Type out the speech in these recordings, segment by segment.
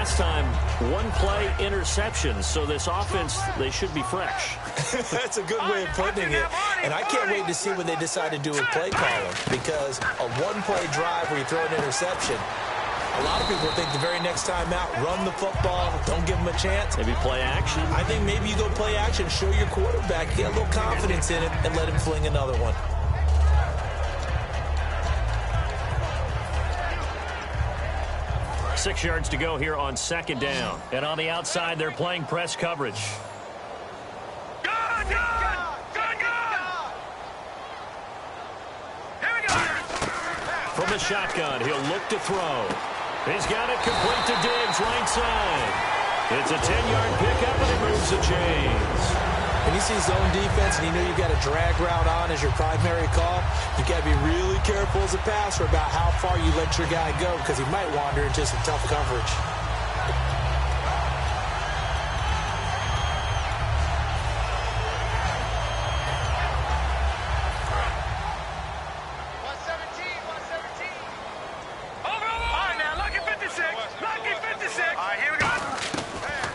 last time, one-play interception. So this offense, they should be fresh. That's a good way of putting it. And I can't wait to see what they decide to do with play calling, because a one-play drive where you throw an interception, a lot of people think the very next time out, run the football, don't give them a chance. Maybe play action. I think maybe you go play action, show your quarterback, get a little confidence in it, and let him fling another one. Six yards to go here on second down. And on the outside, they're playing press coverage. Good! Here we go! From the shotgun, he'll look to throw. He's got it complete to Diggs, right side. It's a 10-yard pickup, and it moves the chains. When you see zone defense and you know you've got a drag route on as your primary call, you've got to be really careful as a passer about how far you let your guy go, because he might wander into some tough coverage.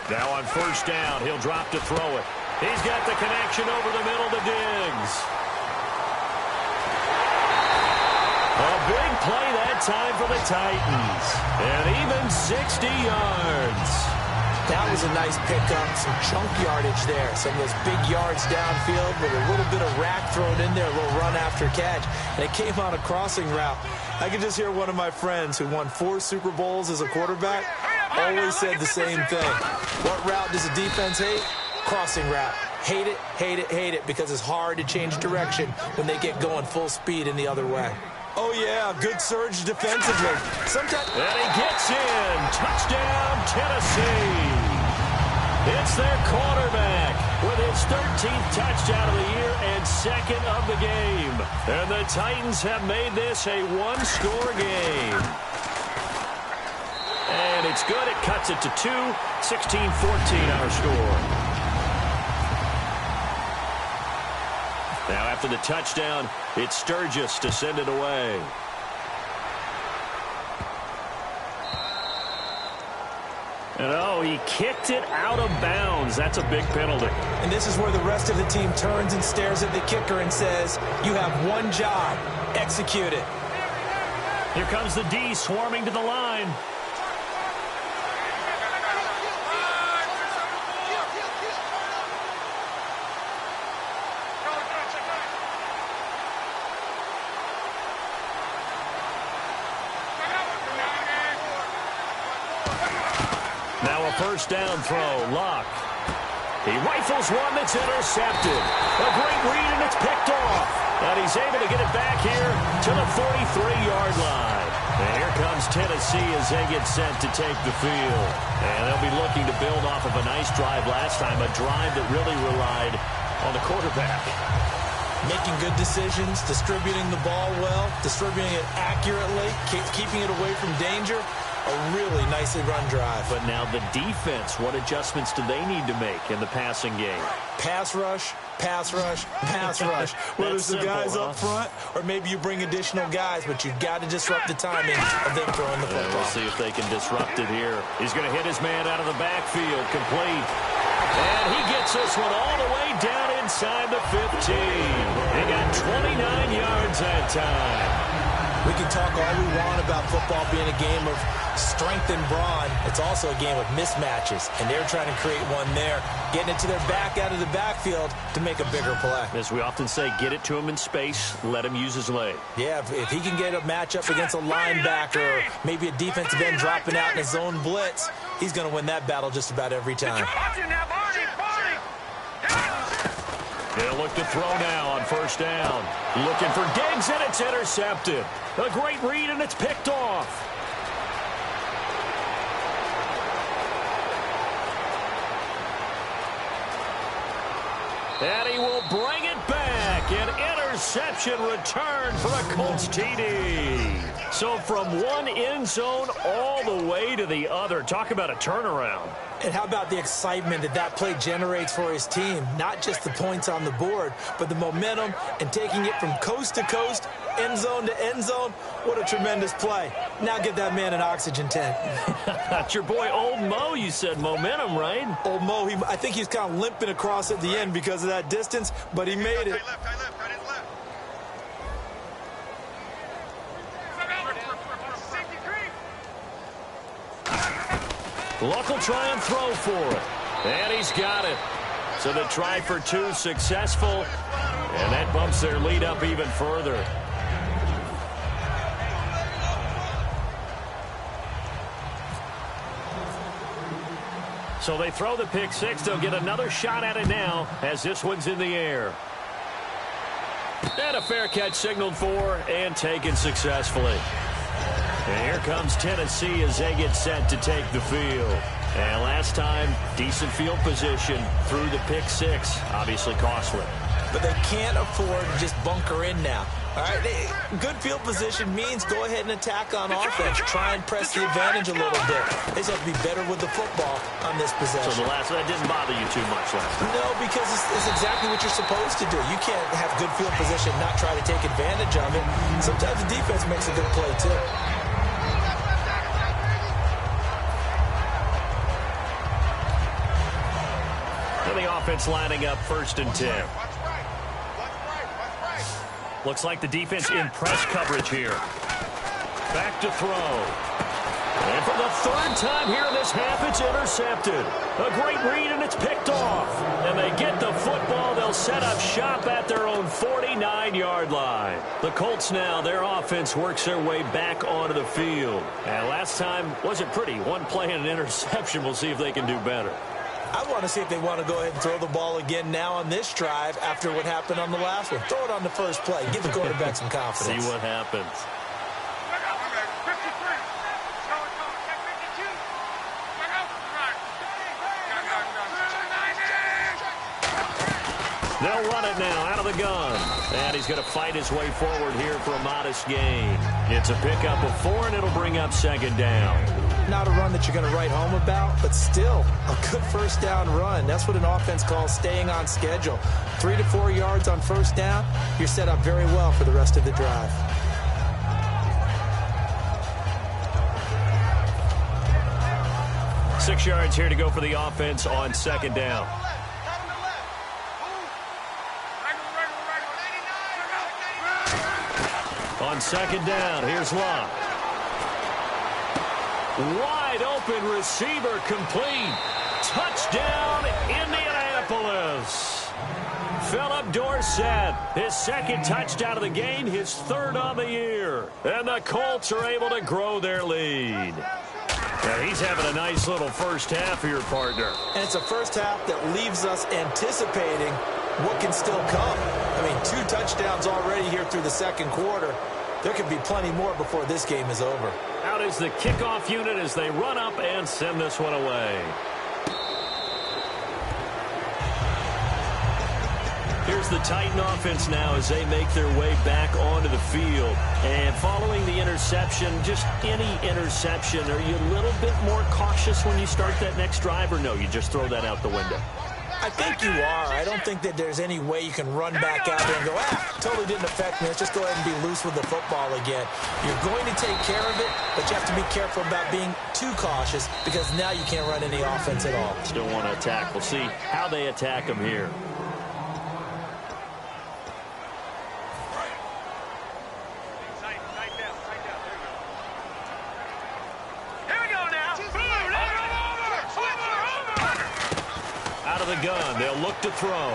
Now on first down, he'll drop to throw it. He's got the connection over the middle to Diggs. A big play that time for the Titans. And even 60 yards. That was a nice pickup, some chunk yardage there. Some of those big yards downfield with a little bit of rack thrown in there, a little run after catch. And it came on a crossing route. I could just hear one of my friends who won 4 Super Bowls as a quarterback always said the same thing. What route does a defense hate? Crossing route. Hate it, hate it, hate it, because it's hard to change direction when they get going full speed in the other way. Oh, yeah, good surge defensively. Sometimes. And he gets in. Touchdown, Tennessee. It's their quarterback with his 13th touchdown of the year and second of the game. And the Titans have made this a one-score game. And it's good. It cuts it to 2. 16-14 our score. Now after the touchdown, it's Sturgis to send it away. And oh, he kicked it out of bounds. That's a big penalty. And this is where the rest of the team turns and stares at the kicker and says, you have one job. Execute it. Here comes the D swarming to the line. Now a first down throw. Luck. He rifles one that's intercepted. A great read, and it's picked off. And he's able to get it back here to the 43-yard line. And here comes Tennessee as they get set to take the field. And they'll be looking to build off of a nice drive last time, a drive that really relied on the quarterback. Making good decisions, distributing the ball well, distributing it accurately, keeping it away from danger. A really nicely run drive. But now the defense, what adjustments do they need to make in the passing game? Pass rush, pass rush, pass rush. Whether it's the guys up front or maybe you bring additional guys, but you've got to disrupt the timing of them throwing the football. We'll see if they can disrupt it here. He's going to hit his man out of the backfield, complete. And he gets this one all the way down inside the 15. He got 29 yards that time. We can talk all we want about football being a game of strength and brawn. It's also a game of mismatches, and they're trying to create one there, getting it to their back out of the backfield to make a bigger play. As we often say, get it to him in space, let him use his leg. Yeah, if he can get a matchup against a linebacker or maybe a defensive end dropping out in a zone blitz, he's going to win that battle just about every time. He'll look to throw now on first down. Looking for Diggs, and it's intercepted. A great read, and it's picked off. And he will bring it back. An interception return for a Colts TD. So from one end zone all the way to the other. Talk about a turnaround. And how about the excitement that that play generates for his team? Not just the points on the board, but the momentum and taking it from coast to coast, end zone to end zone. What a tremendous play. Now get that man an oxygen tank. That's your boy Old Mo, you said. Momentum, right? Old Mo, I think he's kind of limping across at the end because of that distance, but he made it. Luck will try and throw for it. And he's got it. So the try for two successful. And that bumps their lead up even further. So they throw the pick six. They'll get another shot at it now as this one's in the air. And a fair catch signaled for and taken successfully. And here comes Tennessee as they get set to take the field. And last time, decent field position through the pick six. Obviously costly. But they can't afford to just bunker in now. All right, good field position means go ahead and attack on offense. Try and press the advantage a little bit. They just have to be better with the football on this possession. So that didn't bother you too much last time? No, because it's exactly what you're supposed to do. You can't have good field position, not try to take advantage of it. Sometimes the defense makes a good play, too. The offense lining up 1st and 10. Looks like the defense in press coverage here. Back to throw. And for the 3rd time here in this half, it's intercepted. A great read, and it's picked off. And they get the football. They'll set up shop at their own 49-yard line. The Colts now, their offense works their way back onto the field. And last time wasn't pretty. One play and an interception. We'll see if they can do better. I want to see if they want to go ahead and throw the ball again now on this drive after what happened on the last one. Throw it on the first play. Give the quarterback some confidence. See what happens. They'll run it now out of the gun. And he's going to fight his way forward here for a modest gain. It's a pickup of 4, and it'll bring up 2nd down. Not a run that you're going to write home about, but still a good 1st down run. That's what an offense calls staying on schedule. 3 to 4 yards on 1st down, you're set up very well for the rest of the drive. Six yards here to go for the offense on 2nd down. On 2nd down, here's Luck. Wide open receiver complete. Touchdown, Indianapolis. Philip Dorsett, his 2nd touchdown of the game, his 3rd on the year. And the Colts are able to grow their lead. Now he's having a nice little 1st half here, partner. And it's a 1st half that leaves us anticipating what can still come. I mean, 2 touchdowns already here through the 2nd quarter. There could be plenty more before this game is over. Out is the kickoff unit as they run up and send this one away. Here's the Titan offense now as they make their way back onto the field. And following the interception, just any interception, are you a little bit more cautious when you start that next drive, or no, you just throw that out the window? I think you are. I don't think that there's any way you can run back out there and go, totally didn't affect me. Let's just go ahead and be loose with the football again. You're going to take care of it, but you have to be careful about being too cautious because now you can't run any offense at all. Still want to attack. We'll see how they attack him here. The gun. They'll look to throw.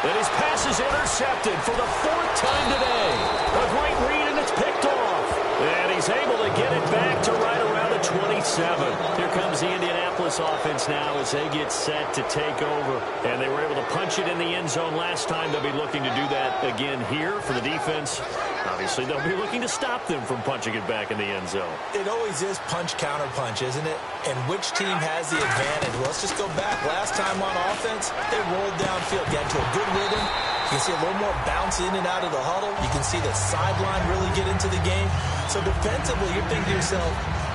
And his pass is intercepted for the 4th time today. A great read, and it's picked off. And he's able to get it back to right around the 27. Here comes the Indianapolis offense now as they get set to take over. And they were able to punch it in the end zone last time. They'll be looking to do that again here for the defense. Obviously, they'll be looking to stop them from punching it back in the end zone. It always is punch-counter-punch, isn't it? And which team has the advantage? Well, let's just go back. Last time on offense, they rolled downfield, got to a good rhythm, You can see a little more bounce in and out of the huddle. You can see the sideline really get into the game. So defensively, you're thinking to yourself,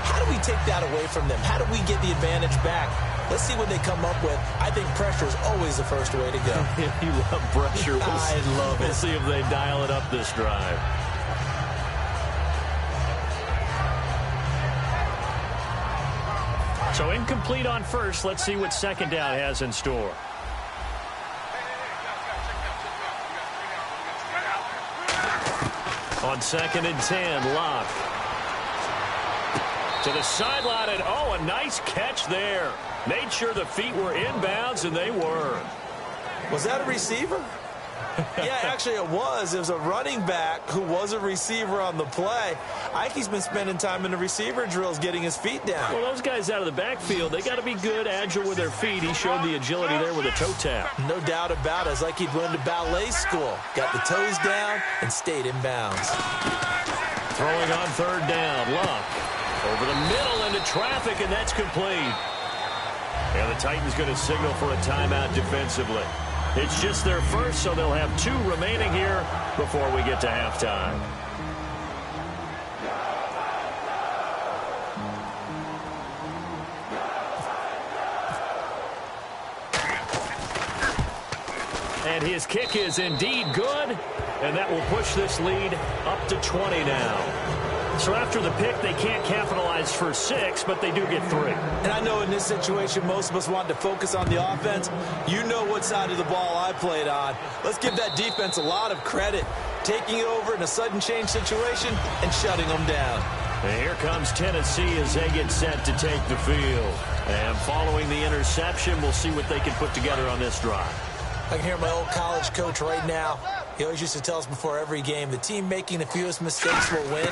how do we take that away from them? How do we get the advantage back? Let's see what they come up with. I think pressure is always the first way to go. You love pressure. I love it. We'll see if they dial it up this drive. So incomplete on first. Let's see what second down has in store. On 2nd and 10, Locke. To the sideline, and oh, a nice catch there. Made sure the feet were inbounds, and they were. Was that a receiver? Yeah, actually it was. It was a running back who was a receiver on the play. I think he's been spending time in the receiver drills getting his feet down. Well, those guys out of the backfield, they got to be good, agile with their feet. He showed the agility there with a toe tap. No doubt about it. It's like he'd went to ballet school. Got the toes down and stayed in bounds. Throwing on 3rd down, Luck. Over the middle into traffic, and that's complete. And the Titans going to signal for a timeout defensively. It's just their first, so they'll have 2 remaining here before we get to halftime. And his kick is indeed good, and that will push this lead up to 20 now. So after the pick, they can't capitalize for 6, but they do get 3. And I know in this situation, most of us want to focus on the offense. You know what side of the ball I played on. Let's give that defense a lot of credit. Taking it over in a sudden change situation and shutting them down. And here comes Tennessee as they get set to take the field. And following the interception, we'll see what they can put together on this drive. I can hear my old college coach right now. He always used to tell us before every game, the team making the fewest mistakes will win.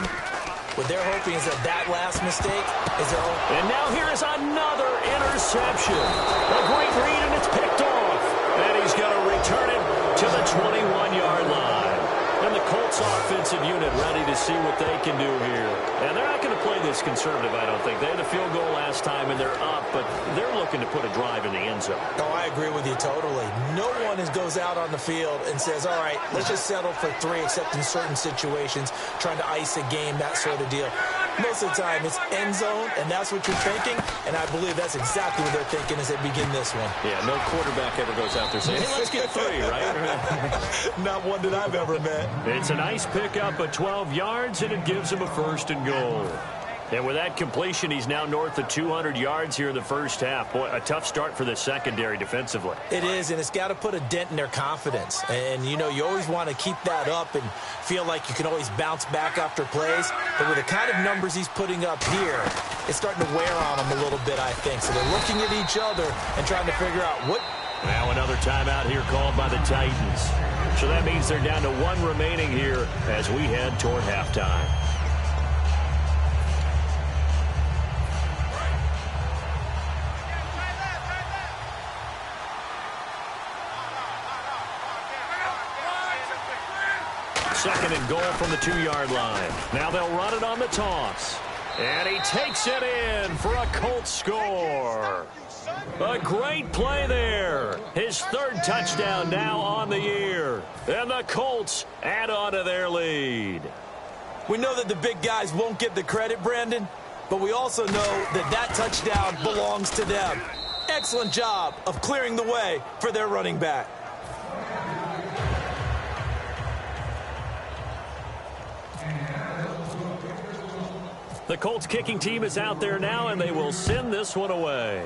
What they're hoping is that last mistake is their own. And now here is another interception. A great read, and it's picked off. And he's going to return it to the 21-yard line. And the Colts offensive unit ready to see what they can do here. And they're not going to play this conservative, I don't think. They had the field goal last time, and they're up, but they're looking to put a drive in the end zone. Oh, I agree with you totally. No one goes out on the field and says, all right, let's just settle for 3, except in certain situations, trying to ice a game, that sort of deal. Most of the time, it's end zone, and that's what you're thinking, and I believe that's exactly what they're thinking as they begin this one. Yeah, no quarterback ever goes out there saying, hey, let's get 3, right? Not one that I've ever met. It's a nice pickup of 12 yards, and it gives him a 1st and goal. And with that completion, he's now north of 200 yards here in the first half. Boy, a tough start for the secondary defensively. It is, and it's got to put a dent in their confidence. And, you know, you always want to keep that up and feel like you can always bounce back after plays. But with the kind of numbers he's putting up here, it's starting to wear on them a little bit, I think. So they're looking at each other and trying to figure out what. Now another timeout here called by the Titans. So that means they're down to 1 remaining here as we head toward halftime. Second and goal from the 2-yard line. Now they'll run it on the toss. And he takes it in for a Colts score. A great play there. His 3rd touchdown now on the year. And the Colts add on to their lead. We know that the big guys won't get the credit, Brandon, but we also know that touchdown belongs to them. Excellent job of clearing the way for their running back. The Colts kicking team is out there now, and they will send this one away.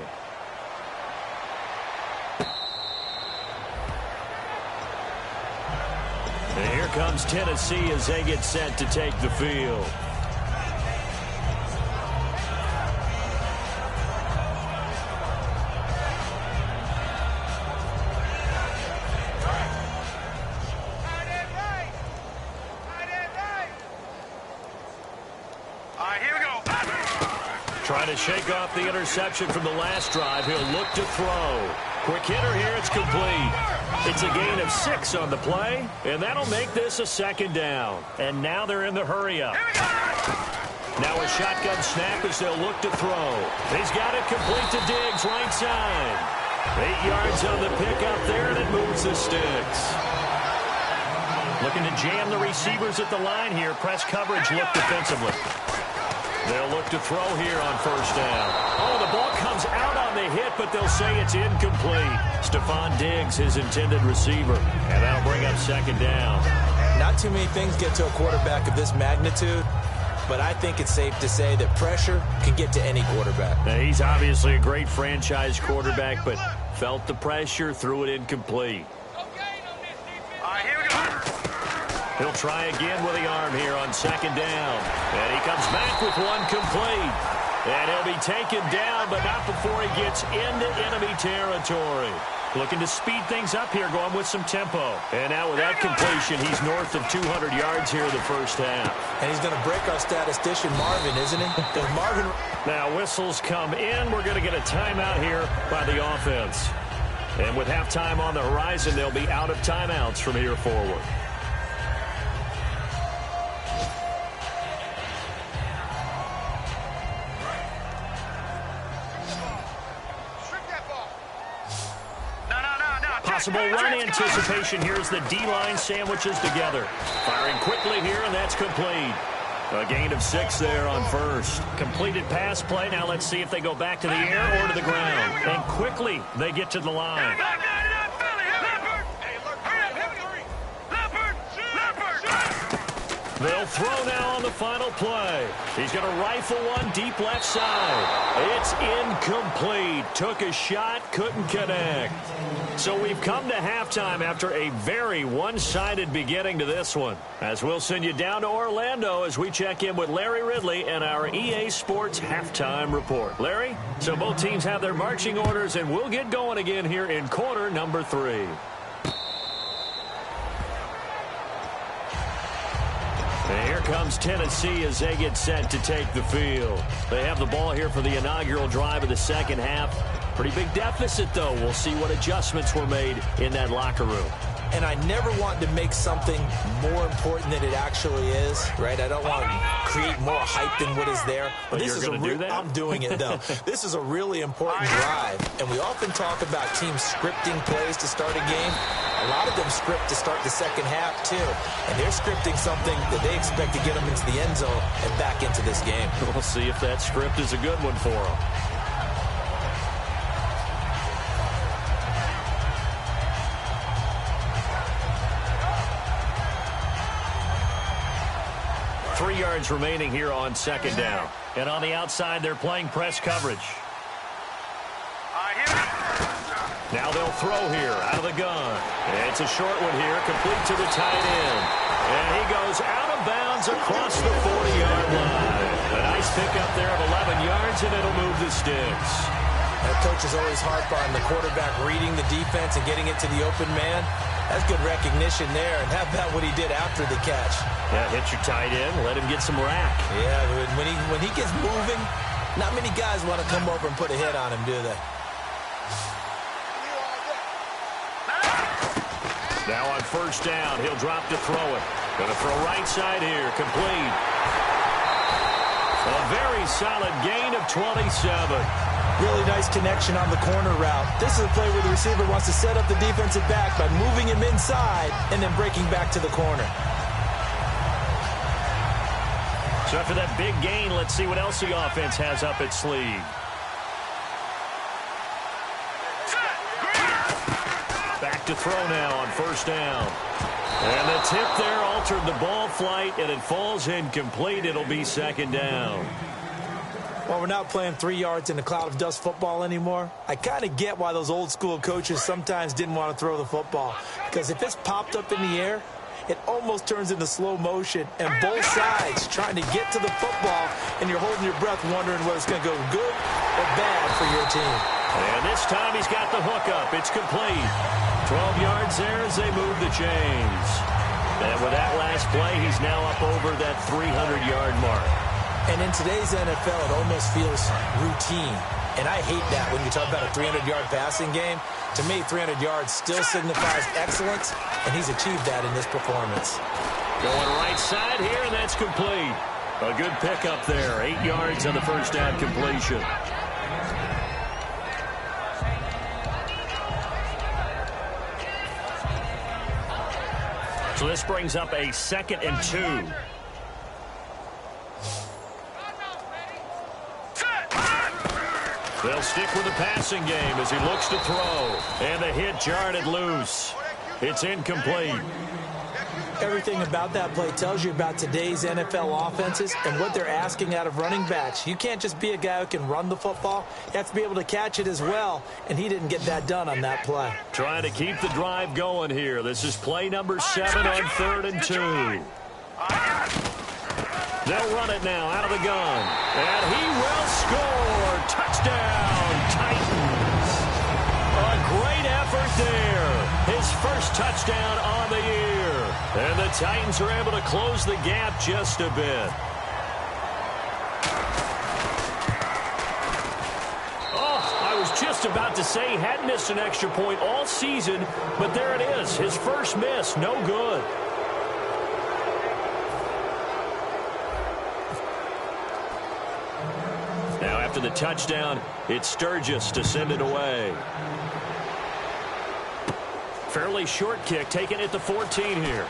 And here comes Tennessee as they get set to take the field. Trying to shake off the interception from the last drive. He'll look to throw. Quick hitter here. It's complete. It's a gain of 6 on the play, and that'll make this a 2nd down. And now they're in the hurry-up. Now a shotgun snap as they'll look to throw. He's got it complete to Diggs, right side. 8 yards on the pickup there, and it moves the sticks. Looking to jam the receivers at the line here. Press coverage look defensively. They'll look to throw here on first down. Oh, the ball comes out on the hit, but they'll say it's incomplete. Stephon Diggs, his intended receiver. And that'll bring up second down. Not too many things get to a quarterback of this magnitude, but I think it's safe to say that pressure can get to any quarterback. Now, he's obviously a great franchise quarterback, but felt the pressure, threw it incomplete. He'll try again with the arm here on second down. And he comes back with one complete. And he'll be taken down, but not before he gets into enemy territory. Looking to speed things up here, going with some tempo. And now with that completion, he's north of 200 yards here in the first half. And he's going to break our statistician, Marvin, isn't he? Because Marvin... Now whistles come in. We're going to get a timeout here by the offense. And with halftime on the horizon, they'll be out of timeouts from here forward. Possible run anticipation here as the D-line sandwiches together. Firing quickly here, and that's complete. A gain of 6 there on first. Completed pass play. Now let's see if they go back to the air or to the ground. And quickly they get to the line. They'll throw now on the final play. He's going to rifle one deep left side. It's incomplete. Took a shot, couldn't connect. So we've come to halftime after a very one-sided beginning to this one. As we'll send you down to Orlando as we check in with Larry Ridley and our EA Sports Halftime Report. Larry, so both teams have their marching orders, and we'll get going again here in quarter number 3. And here comes Tennessee as they get set to take the field. They have the ball here for the inaugural drive of the second half. Pretty big deficit, though. We'll see what adjustments were made in that locker room. And I never want to make something more important than it actually is, right? I don't want to create more hype than what is there. But this is do that? I'm doing it, though. This is a really important drive. And we often talk about teams scripting plays to start a game. A lot of them script to start the second half, too. And they're scripting something that they expect to get them into the end zone and back into this game. We'll see if that script is a good one for them. Three yards remaining here on second down. And on the outside, they're playing press coverage. Now they'll throw here out of the gun. It's a short one here, complete to the tight end. And he goes out of bounds across the 40-yard line. A nice pickup there of 11 yards, and it'll move the sticks. That coach is always hard on the quarterback reading the defense and getting it to the open man. That's good recognition there. And how about what he did after the catch? Yeah, hit your tight end, let him get some rack. Yeah, when he gets moving, not many guys want to come over and put a hit on him, do they? Now on first down, he'll drop to throw it. Going to throw right side here, complete. A very solid gain of 27. Really nice connection on the corner route. This is a play where the receiver wants to set up the defensive back by moving him inside and then breaking back to the corner. So after that big gain, let's see what else the offense has up its sleeve. Back to throw now on first down. And the tip there altered the ball flight, and it falls incomplete. It'll be second down. Well, we're not playing 3 yards in a cloud of dust football anymore. I kind of get why those old school coaches sometimes didn't want to throw the football. Because if it's popped up in the air, it almost turns into slow motion. And both sides trying to get to the football, and you're holding your breath wondering whether it's going to go good or bad for your team. And this time he's got the hook up. It's complete. 12 yards there as they move the chains. And with that last play, he's now up over that 300-yard mark. And in today's NFL, it almost feels routine. And I hate that when you talk about a 300-yard passing game. To me, 300 yards still signifies excellence, and he's achieved that in this performance. Going right side here, and that's complete. A good pickup there. 8 yards on the first down completion. So So this brings up a 2nd and 2. They'll stick with the passing game as he looks to throw. And the hit jarred it loose. It's incomplete. Everything about that play tells you about today's NFL offenses and what they're asking out of running backs. You can't just be a guy who can run the football. You have to be able to catch it as well, and he didn't get that done on that play. Trying to keep the drive going here. This is play number 7 on 3rd and 2. They'll run it now out of the gun. And he will score. Touchdown, Titans. A great effort there. His first touchdown on the year. And the Titans are able to close the gap just a bit. Oh, I was just about to say he hadn't missed an extra point all season, but there it is. His first miss, no good. Now after the touchdown, it's Sturgis to send it away. Fairly short kick, taking it to 14 here.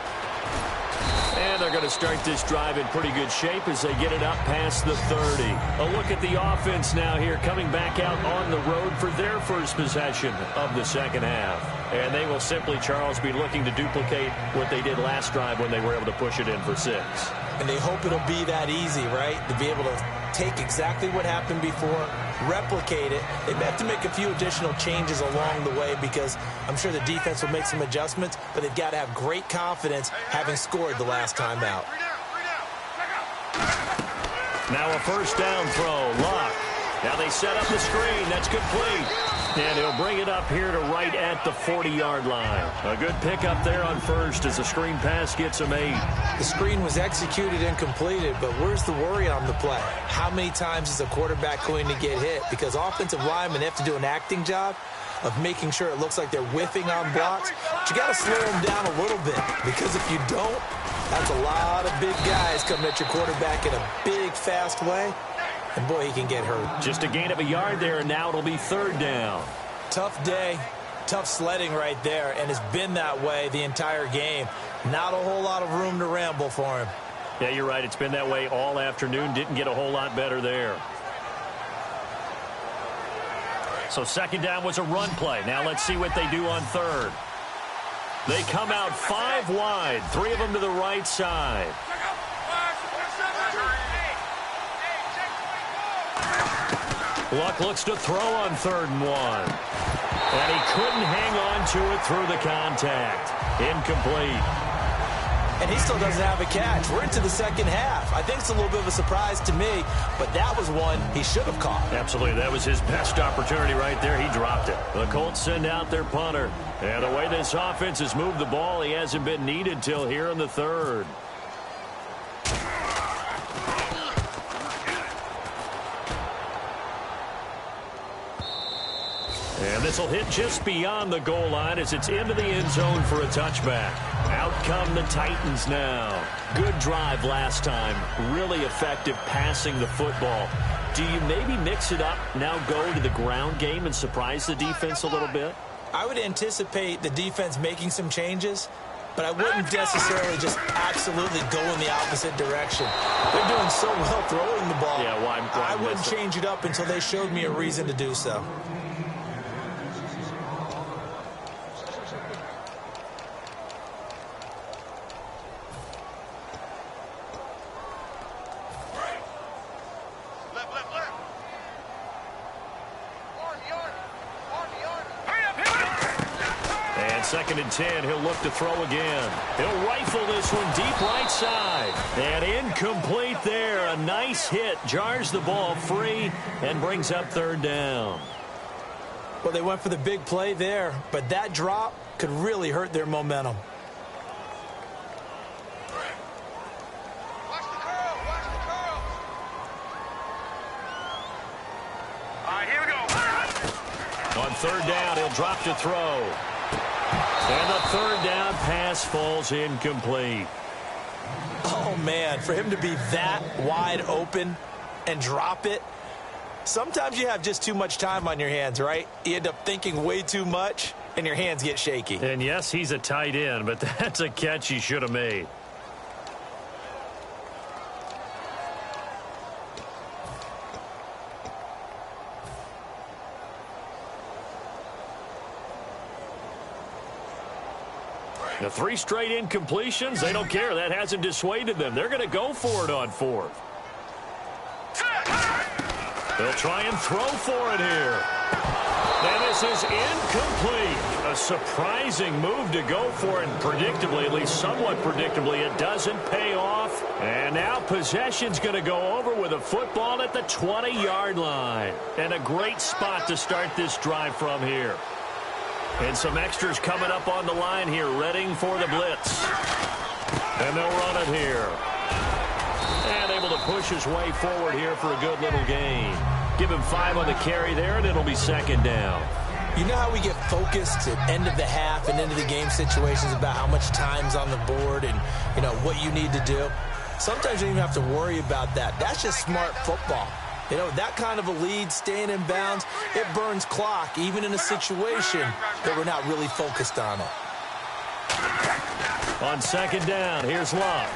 And they're going to start this drive in pretty good shape as they get it up past the 30. A look at the offense now here, coming back out on the road for their first possession of the second half. And they will simply, Charles, be looking to duplicate what they did last drive when they were able to push it in for 6. And they hope it'll be that easy, right? To be able to take exactly what happened before, replicate it. They may have to make a few additional changes along the way because I'm sure the defense will make some adjustments, but they've got to have great confidence having scored the last time out. Now a first down throw. Lock. Now they set up the screen. That's complete. And he'll bring it up here to right at the 40-yard line. A good pickup there on first as the screen pass gets him 8. The screen was executed and completed, but where's the worry on the play? How many times is a quarterback going to get hit? Because offensive linemen have to do an acting job of making sure it looks like they're whiffing on blocks. But you got to slow them down a little bit, because if you don't, that's a lot of big guys coming at your quarterback in a big, fast way. And, boy, he can get hurt. Just a gain of a yard there, and now it'll be 3rd down. Tough day, tough sledding right there, and it's been that way the entire game. Not a whole lot of room to ramble for him. Yeah, you're right. It's been that way all afternoon. Didn't get a whole lot better there. So 2nd down was a run play. Now let's see what they do on 3rd. They come out 5 wide, 3 of them to the right side. Luck looks to throw on 3rd and 1. And he couldn't hang on to it through the contact. Incomplete. And he still doesn't have a catch. We're into the second half. I think it's a little bit of a surprise to me, but that was one he should have caught. Absolutely. That was his best opportunity right there. He dropped it. The Colts send out their punter. And the way this offense has moved the ball, he hasn't been needed till here in the 3rd. And this will hit just beyond the goal line as it's into the end zone for a touchback. Out come the Titans now. Good drive last time. Really effective passing the football. Do you maybe mix it up, now go to the ground game and surprise the defense a little bit? I would anticipate the defense making some changes, but I wouldn't necessarily just absolutely go in the opposite direction. They're doing so well throwing the ball. Yeah, why I wouldn't change it up until they showed me a reason to do so. And 2nd and 10, he'll look to throw again. He'll rifle this one deep right side. And incomplete there. A nice hit. Jars the ball free and brings up 3rd down. Well, they went for the big play there, but that drop could really hurt their momentum. On 3rd down, he'll drop to throw. And the 3rd down pass falls incomplete. Oh, man, for him to be that wide open and drop it, sometimes you have just too much time on your hands, right? You end up thinking way too much. and your hands get shaky. And yes, he's a tight end, but that's a catch he should have made. The 3 straight incompletions, they don't care. That hasn't dissuaded them. They're going to go for it on 4th. They'll try and throw for it here. And this is incomplete. A surprising move to go for it. And predictably, at least somewhat predictably, it doesn't pay off. And now possession's going to go over with a football at the 20-yard line. And a great spot to start this drive from here. And some extras coming up on the line here, readying for the blitz. And they'll run it here. And able to push his way forward here for a good little gain. Give him 5 on the carry there, and it'll be 2nd down. You know how we get focused at end of the half and end of the game situations about how much time's on the board and, you know, what you need to do? Sometimes you don't even have to worry about that. That's just smart football. You know, that kind of a lead, staying in bounds, it burns clock, even in a situation that we're not really focused on it. On 2nd down, here's Love.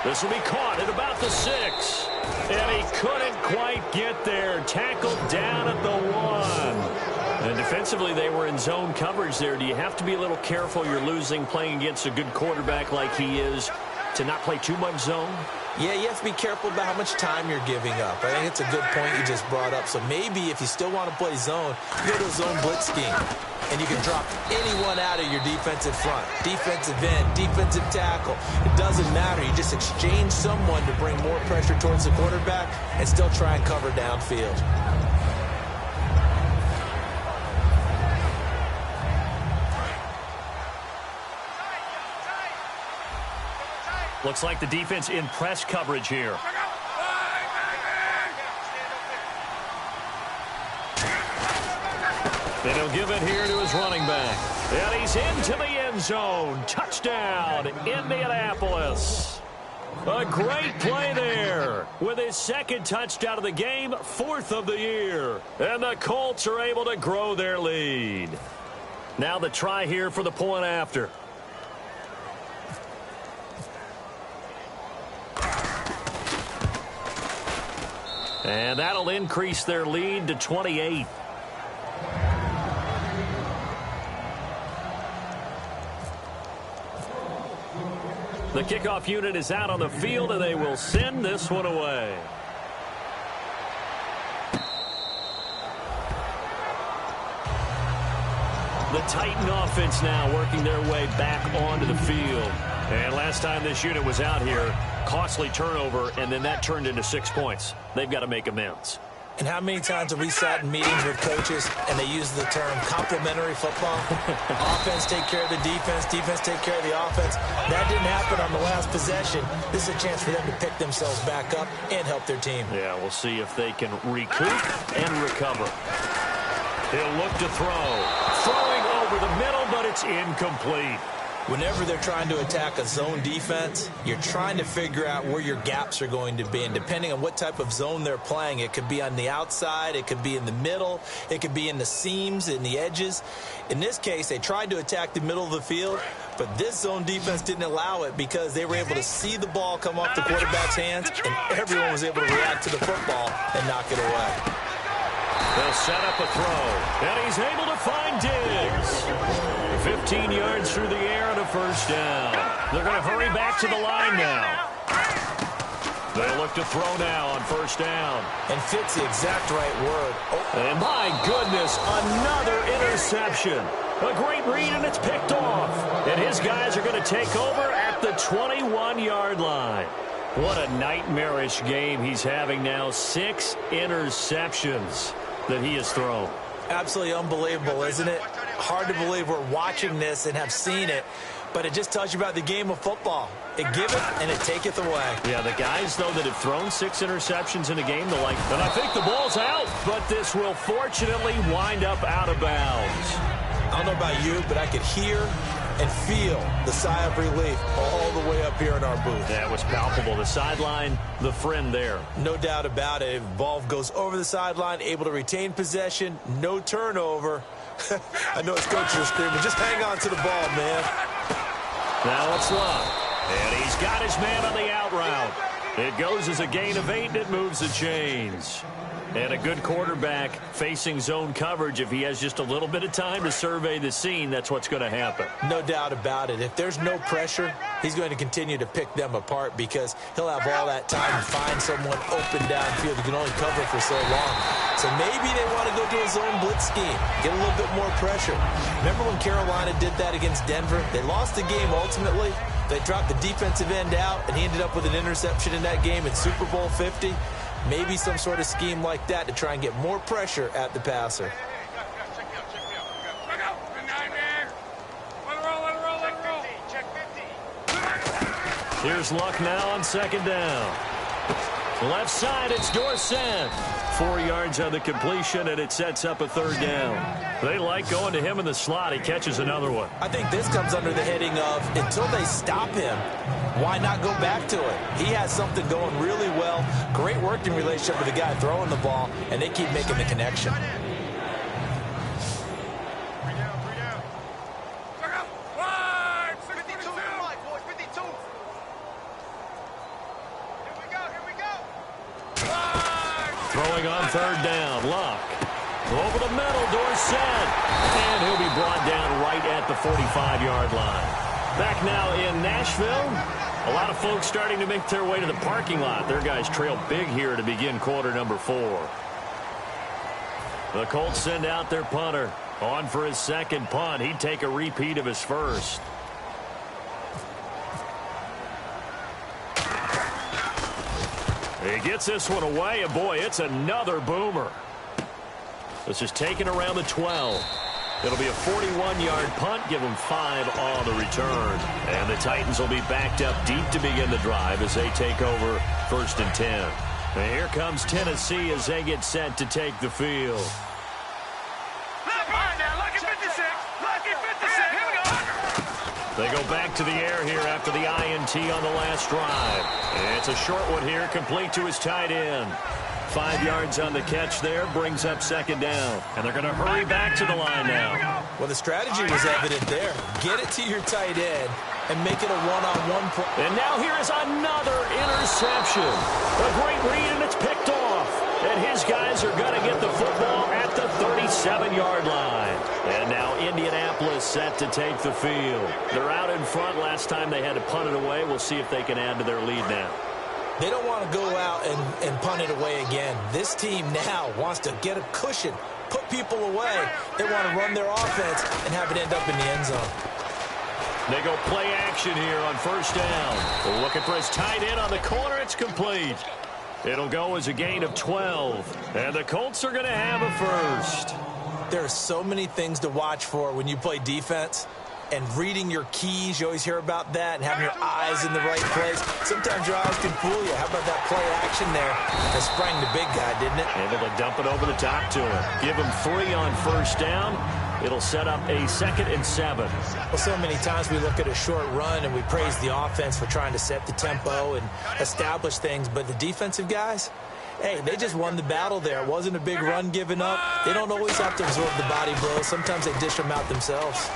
This will be caught at about the 6. And he couldn't quite get there. Tackled down at the 1. And defensively, they were in zone coverage there. Do you have to be a little careful? You're losing playing against a good quarterback like he is to not play too much zone? Yeah, you have to be careful about how much time you're giving up. I think it's a good point you just brought up. So maybe if you still want to play zone, you go to a zone blitz scheme. And you can drop anyone out of your defensive front. Defensive end, defensive tackle. It doesn't matter. You just exchange someone to bring more pressure towards the quarterback and still try and cover downfield. Looks like the defense in press coverage here. And he'll give it here to his running back. And he's into the end zone. Touchdown, Indianapolis. A great play there with his 2nd touchdown of the game, 4th of the year. And the Colts are able to grow their lead. Now the try here for the point after. And that'll increase their lead to 28. The kickoff unit is out on the field, and they will send this one away. The Titan offense now working their way back onto the field. And last time this unit was out here, costly turnover, and then that turned into 6 points. They've got to make amends. And how many times have we sat in meetings with coaches and they use the term complementary football? Offense take care of the defense, defense take care of the offense. That didn't happen on the last possession. This is a chance for them to pick themselves back up and help their team. Yeah, we'll see if they can recoup and recover. He'll look to throw. Throwing over the middle, but it's incomplete. Whenever they're trying to attack a zone defense, you're trying to figure out where your gaps are going to be. And depending on what type of zone they're playing, it could be on the outside, it could be in the middle, it could be in the seams, in the edges. In this case, they tried to attack the middle of the field, but this zone defense didn't allow it because they were able to see the ball come off the quarterback's hands, and everyone was able to react to the football and knock it away. They'll set up a throw, and he's able to find Diggs. 15 yards through the air and a first down. They're going to hurry back to the line now. They'll look to throw now on first down. And fits the exact right word. Oh. And my goodness, another interception. A great read, and it's picked off. And his guys are going to take over at the 21-yard line. What a nightmarish game he's having now. 6 interceptions that he has thrown. Absolutely unbelievable, isn't it? Hard to believe we're watching this and have seen it, but it just tells you about the game of football. It giveth and it taketh away. Yeah, the guys, though, that have thrown 6 interceptions in a game, they're like, and I think the ball's out, but this will fortunately wind up out of bounds. I don't know about you, but I could hear and feel the sigh of relief all the way up here in our booth. That was palpable. The sideline, the friend there. No doubt about it. If ball goes over the sideline, able to retain possession, no turnover. I know his coaches are screaming, just hang on to the ball, man. Now it's Luck. And he's got his man on the out route. It goes as a gain of 8, and it moves the chains. And a good quarterback facing zone coverage. If he has just a little bit of time to survey the scene, that's what's going to happen. No doubt about it. If there's no pressure, he's going to continue to pick them apart because he'll have all that time to find someone open downfield. He can only cover for so long. So maybe they want to go to a zone blitz scheme, get a little bit more pressure. Remember when Carolina did that against Denver? They lost the game ultimately. They dropped the defensive end out, and he ended up with an interception in that game in Super Bowl 50. Maybe some sort of scheme like that to try and get more pressure at the passer. Here's Luck now on second down. Left side, it's Dorsett. 4 yards on the completion, and it sets up a third down. They like going to him in the slot. He catches another one. I think this comes under the heading of until they stop him, why not go back to it? He has something going really well. Great working relationship with the guy throwing the ball, and they keep making the connection. Throwing on third down, Luck. Over the middle, Dorsett. And he'll be brought down right at the 45-yard line. Back now in Nashville. A lot of folks starting to make their way to the parking lot. Their guys trail big here to begin quarter number 4. The Colts send out their punter. On for his second punt. He'd take a repeat of his first. He gets this one away, and boy, it's another boomer. This is taken around the 12. It'll be a 41-yard punt, give them 5 on the return. And the Titans will be backed up deep to begin the drive as they take over 1st and 10. And here comes Tennessee as they get set to take the field. They go back to the air here after the INT on the last drive. And it's a short one here, complete to his tight end. 5 yards on the catch there, brings up second down. And they're going to hurry back to the line now. Well, the strategy was evident there. Get it to your tight end and make it a one-on-one play. And now here is another interception. A great read, and it's picked off. And his guys are going to get the football at the 37-yard line. And now Indianapolis set to take the field. They're out in front. Last time they had to punt it away. We'll see if they can add to their lead now. They don't want to go out and punt it away again. This team now wants to get a cushion, put people away. They want to run their offense and have it end up in the end zone. They go play action here on first down. Looking for his tight end on the corner. It's complete. It'll go as a gain of 12. And the Colts are going to have a first. There are so many things to watch for when you play defense. And reading your keys, you always hear about that, and having your eyes in the right place. Sometimes your eyes can fool you. How about that play action there? That sprang the big guy, didn't it? Able to dump it over the top to him. Give him 3 on first down. It'll set up a 2nd and 7. Well, so many times we look at a short run and we praise the offense for trying to set the tempo and establish things. But the defensive guys, hey, they just won the battle there. It wasn't a big run given up. They don't always have to absorb the body blows. Sometimes they dish them out themselves.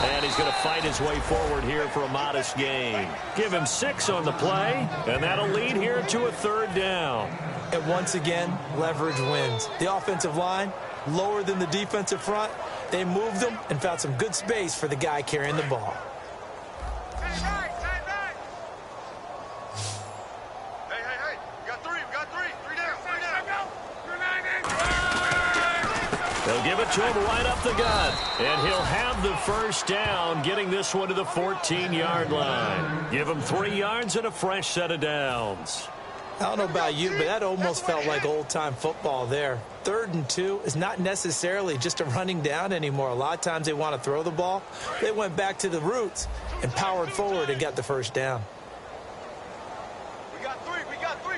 And he's going to fight his way forward here for a modest gain. Give him 6 on the play, and that'll lead here to a 3rd down. And once again, leverage wins. The offensive line, lower than the defensive front. They moved them and found some good space for the guy carrying the ball. They'll give it to him right up the gut. And he'll have the first down, getting this one to the 14-yard line. Give him 3 yards and a fresh set of downs. I don't know about you, but that almost felt like old-time football there. 3rd and 2 is not necessarily just a running down anymore. A lot of times they want to throw the ball. They went back to the roots and powered forward and got the first down. We got 3,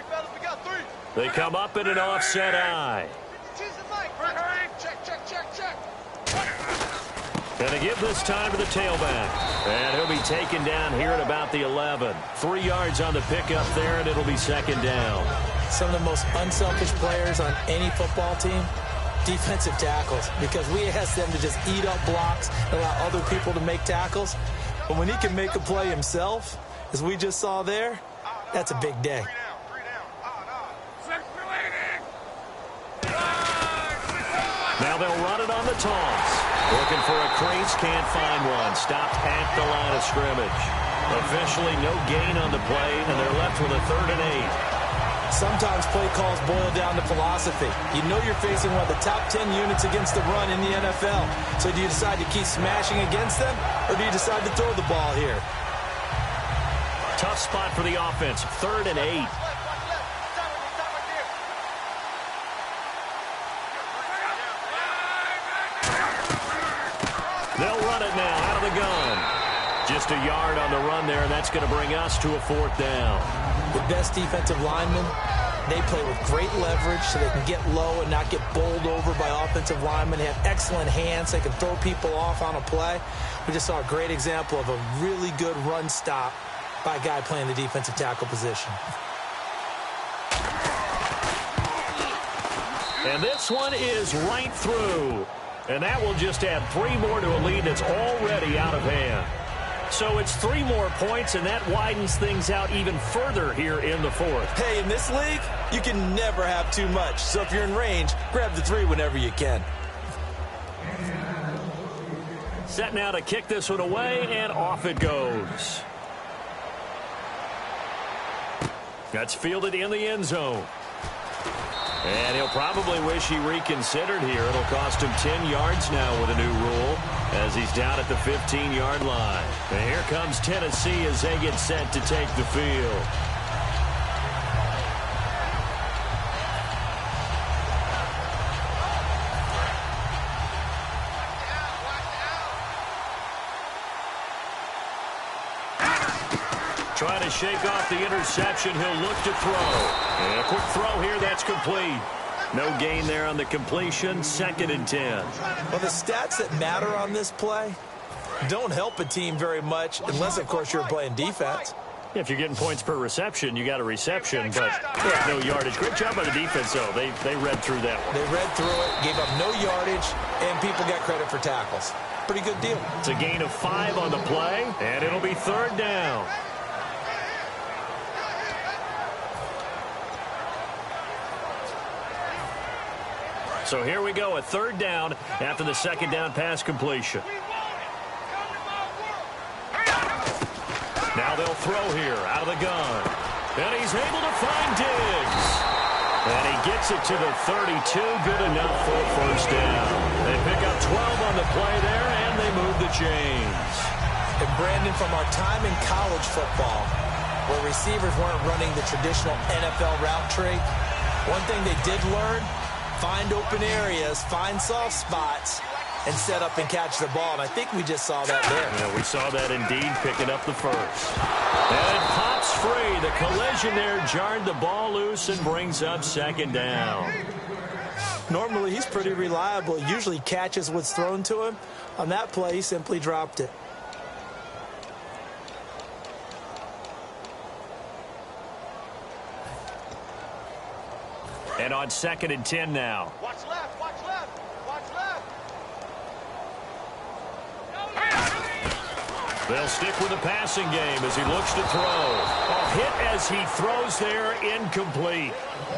fellas, we got 3. They come up in an offset eye. Check. Going to give this time to the tailback. And he'll be taken down here at about the 11. 3 yards on the pickup there, and it'll be second down. Some of the most unselfish players on any football team, defensive tackles, because we ask them to just eat up blocks and allow other people to make tackles. But when he can make a play himself, as we just saw there, that's a big day. Now they'll run it on the toss. Looking for a crease, can't find one. Stopped at the line of scrimmage. Officially no gain on the play, and they're left with a 3rd and 8. Sometimes play calls boil down to philosophy. You know you're facing one of the top 10 units against the run in the NFL. So do you decide to keep smashing against them, or do you decide to throw the ball here? Tough spot for the offense. 3rd and 8. They'll run it now out of the gun. Just a yard on the run there, and that's going to bring us to a 4th down. The best defensive linemen, they play with great leverage so they can get low and not get bowled over by offensive linemen. They have excellent hands. They can throw people off on a play. We just saw a great example of a really good run stop by a guy playing the defensive tackle position. And this one is right through. And that will just add 3 more to a lead that's already out of hand. So it's 3 more points, and that widens things out even further here in the 4th. Hey, in this league, you can never have too much. So if you're in range, grab the 3 whenever you can. Set now to kick this one away, and off it goes. That's fielded in the end zone. And he'll probably wish he reconsidered here. It'll cost him 10 yards now with a new rule as he's down at the 15-yard line. And here comes Tennessee as they get set to take the field. Trying to shake off the interception. He'll look to throw. And a quick throw here. That's complete. No gain there on the completion. 2nd and 10. Well, the stats that matter on this play don't help a team very much unless, of course, you're playing defense. If you're getting points per reception, you got a reception, but no yardage. Great job by the defense, though. They read through that one. They read through it, gave up no yardage, and people got credit for tackles. Pretty good deal. It's a gain of 5 on the play, and it'll be 3rd down. So here we go, a 3rd down after the 2nd down pass completion. Now they'll throw here out of the gun. And he's able to find Diggs. And he gets it to the 32. Good enough for a 1st down. They pick up 12 on the play there, and they move the chains. And Brandon, from our time in college football, where receivers weren't running the traditional NFL route tree, one thing they did learn, find open areas, find soft spots, and set up and catch the ball. And I think we just saw that there. Yeah, we saw that indeed, picking up the 1st. And it pops free. The collision there jarred the ball loose and brings up 2nd down. Normally, he's pretty reliable. He usually catches what's thrown to him. On that play, he simply dropped it. And on 2nd and 10 now. Watch left, watch left, watch left. They'll stick with the passing game as he looks to throw. A hit as he throws there, incomplete.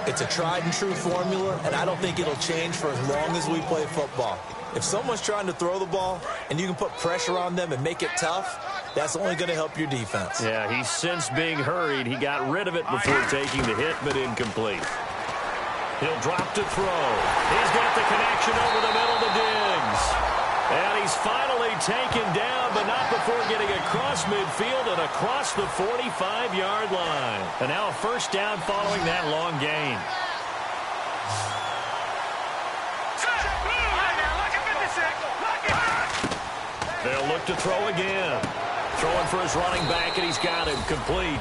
It's a tried and true formula, and I don't think it'll change for as long as we play football. If someone's trying to throw the ball and you can put pressure on them and make it tough, that's only going to help your defense. Yeah, he's since being hurried. He got rid of it before taking the hit, but incomplete. He'll drop to throw. He's got the connection over the middle to Diggs. And he's finally taken down, but not before getting across midfield and across the 45-yard line. And now a 1st down following that long gain. They'll look to throw again. Throwing for his running back, and he's got him complete.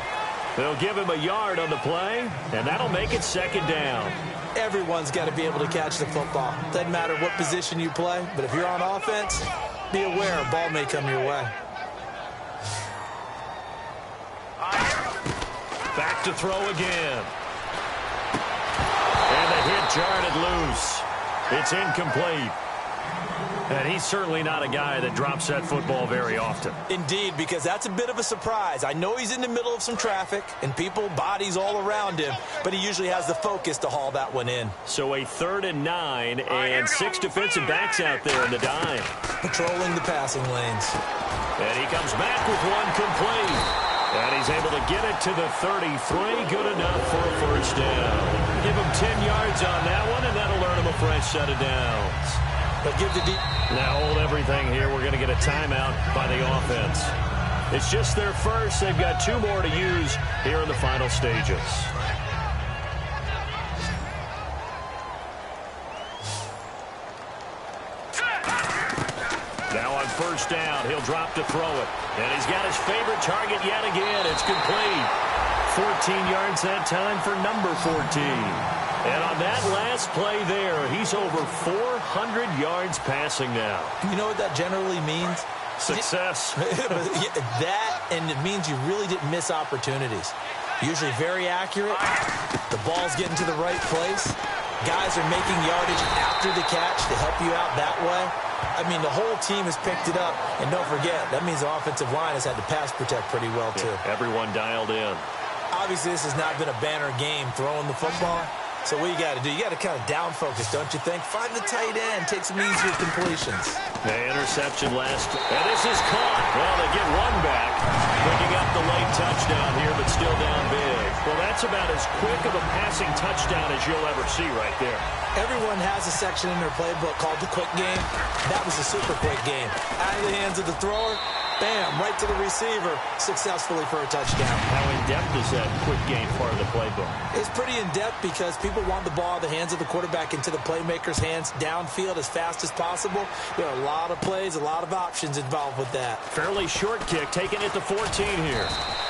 They'll give him a yard on the play, and that'll make it 2nd down. Everyone's got to be able to catch the football. Doesn't matter what position you play, but if you're on offense, be aware, a ball may come your way. Back to throw again. And the hit jarred it loose. It's incomplete. And he's certainly not a guy that drops that football very often. Indeed, because that's a bit of a surprise. I know he's in the middle of some traffic and people, bodies all around him, but he usually has the focus to haul that one in. So a 3rd and 9 and 6 defensive backs out there in the dime. Patrolling the passing lanes. And he comes back with one complete. And he's able to get it to the 33. Good enough for a first down. Give him 10 yards on that one, and that'll earn him a fresh set of downs. But give the now hold everything here. We're going to get a timeout by the offense. It's just their first. They've got 2 more to use here in the final stages. Now on first down, he'll drop to throw it. And he's got his favorite target yet again. It's complete. 14 yards that time for number 14. And on that last play there, he's over 400 yards passing now. You know what that generally means? Success. That, and it means you really didn't miss opportunities. Usually very accurate. The ball's getting to the right place. Guys are making yardage after the catch to help you out that way. I mean, the whole team has picked it up. And don't forget, that means the offensive line has had to pass protect pretty well, too. Yeah, everyone dialed in. Obviously, this has not been a banner game throwing the football. So what you got to do, you got to kind of down focus, don't you think? Find the tight end, take some easier completions. The interception last, and this is caught. Well, they get one back, picking up the late touchdown here, but still down big. Well, that's about as quick of a passing touchdown as you'll ever see right there. Everyone has a section in their playbook called the quick game. That was a super quick game. Out of the hands of the thrower, bam, right to the receiver, successfully for a touchdown. How in-depth is that quick game part of the playbook? It's pretty in-depth because people want the ball out of the hands of the quarterback into the playmaker's hands downfield as fast as possible. There are a lot of plays, a lot of options involved with that. Fairly short kick, taking it to 14 here.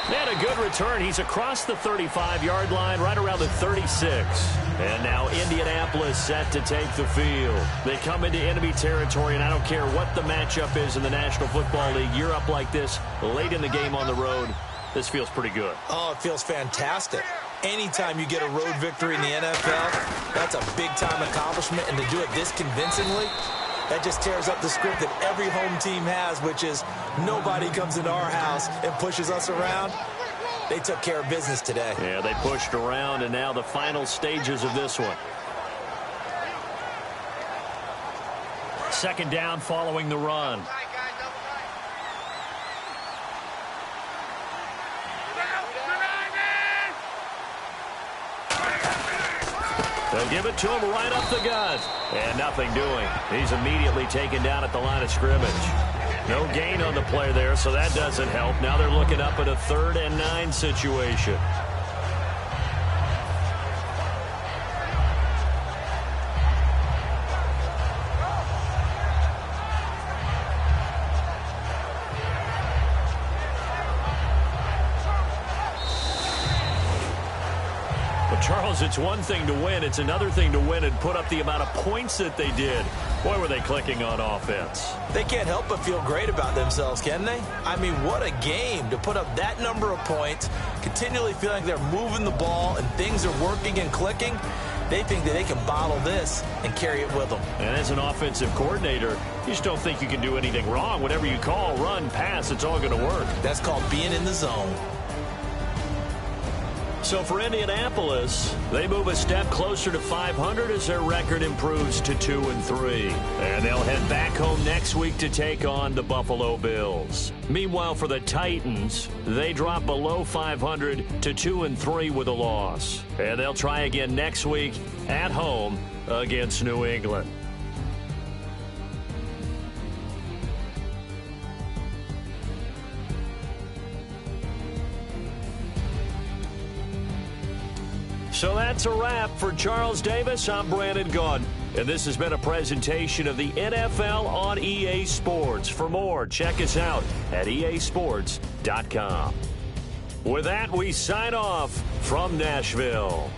They had a good return. He's across the 35-yard line, right around the 36. And now Indianapolis set to take the field. They come into enemy territory, and I don't care what the matchup is in the National Football League. You're up like this late in the game on the road. This feels pretty good. Oh, it feels fantastic. Anytime you get a road victory in the NFL, that's a big-time accomplishment. And to do it this convincingly, that just tears up the script that every home team has, which is nobody comes into our house and pushes us around. They took care of business today. Yeah, they pushed around, and now the final stages of this one. Second down following the run. They'll give it to him right up the gut. And nothing doing. He's immediately taken down at the line of scrimmage. No gain on the play there, so that doesn't help. Now they're looking up at a 3rd and 9 situation. Charles, it's one thing to win. It's another thing to win and put up the amount of points that they did. Boy, were they clicking on offense. They can't help but feel great about themselves, can they? I mean, what a game to put up that number of points, continually feeling they're moving the ball and things are working and clicking. They think that they can bottle this and carry it with them. And as an offensive coordinator, you just don't think you can do anything wrong. Whatever you call, run, pass, it's all going to work. That's called being in the zone. So for Indianapolis, they move a step closer to 500 as their record improves to 2-3. And they'll head back home next week to take on the Buffalo Bills. Meanwhile, for the Titans, they drop below 500 to 2-3 with a loss. And they'll try again next week at home against New England. So that's a wrap. For Charles Davis, I'm Brandon Gaudin. And this has been a presentation of the NFL on EA Sports. For more, check us out at easports.com. With that, we sign off from Nashville.